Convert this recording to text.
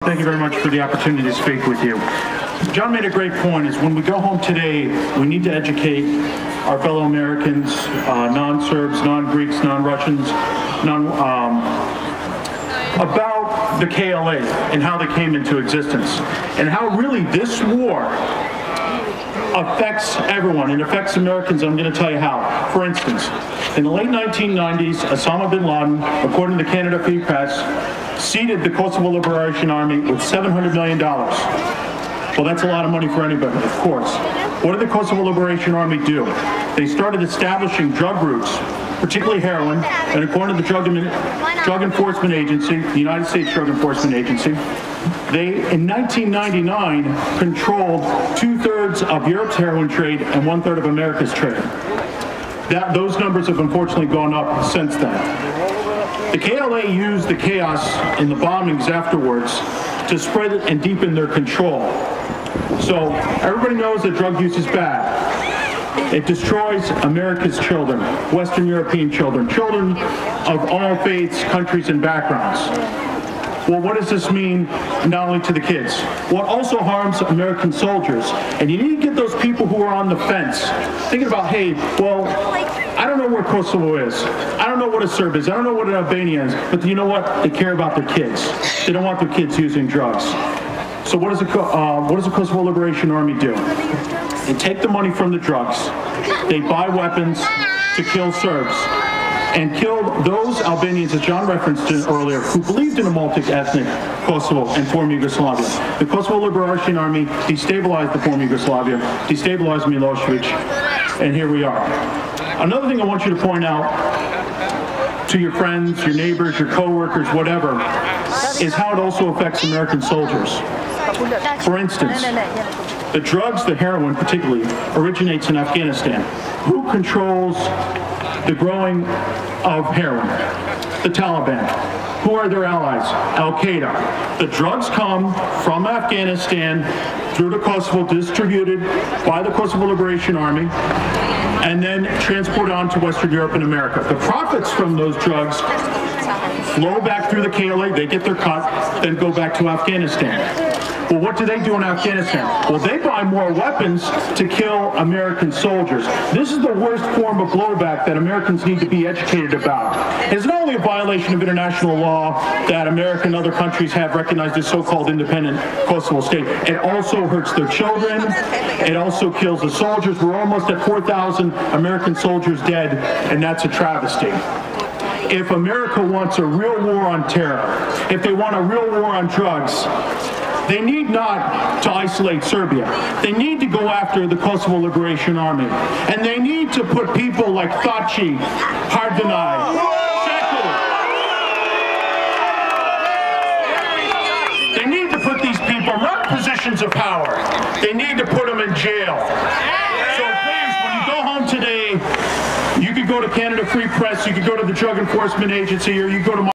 Thank you very much for the opportunity to speak with you. John made a great point, is when we go home today, we need to educate our fellow Americans, non-Serbs, non-Greeks, non-Russians, about the KLA and how they came into existence, and how really this war affects everyone. It affects Americans. I'm going to tell you how. For instance, in the late 1990s, Osama bin Laden, according to the Canada Free Press, seeded the Kosovo Liberation Army with $700 million. Well, that's a lot of money for anybody, of course. What did the Kosovo Liberation Army do? They started establishing drug routes, particularly heroin, and according to the Drug Enforcement Agency, the United States Drug Enforcement Agency, they, in 1999, controlled 2/3 of Europe's heroin trade and 1/3 of America's trade. Those numbers have unfortunately gone up since then. The KLA used the chaos in the bombings afterwards to spread it and deepen their control. So everybody knows that drug use is bad. It destroys America's children, Western European children, children of all faiths, countries, and backgrounds. Well, what does this mean not only to the kids? Well, it also harms American soldiers. And you need to get those people who are on the fence thinking about, hey, well, I don't know where Kosovo is. I don't know what a Serb is. I don't know what an Albanian is. But you know what? They care about their kids. They don't want their kids using drugs. So what does the Kosovo Liberation Army do? They take the money from the drugs. They buy weapons to kill Serbs and kill those Albanians, as John referenced earlier, who believed in a multi-ethnic Kosovo and former Yugoslavia. The Kosovo Liberation Army destabilized the former Yugoslavia, destabilized Milosevic, and here we are. Another thing I want you to point out to your friends, your neighbors, your co-workers, whatever, is how it also affects American soldiers. For instance, the drugs, the heroin particularly, originates in Afghanistan. Who controls the growing of heroin? The Taliban. Who are their allies? Al-Qaeda. The drugs come from Afghanistan through to Kosovo, distributed by the Kosovo Liberation Army, and then transported on to Western Europe and America. The profits from those drugs flow back through the KLA, they get their cut, then go back to Afghanistan. Well, what do they do in Afghanistan? Well, they buy more weapons to kill American soldiers. This is the worst form of blowback that Americans need to be educated about. It's not only a violation of international law that America and other countries have recognized as so-called independent Kosovo state. It also hurts their children. It also kills the soldiers. We're almost at 4,000 American soldiers dead, and that's a travesty. If America wants a real war on terror, if they want a real war on drugs, they need not to isolate Serbia. They need to go after the Kosovo Liberation Army. And they need to put people like Thaci, Hardinaj, Shekil. They need to put these people, not positions of power. They need to put them in jail. So please, when you go home today, you could go to Canada Free Press, you could go to the Drug Enforcement Agency, or you go to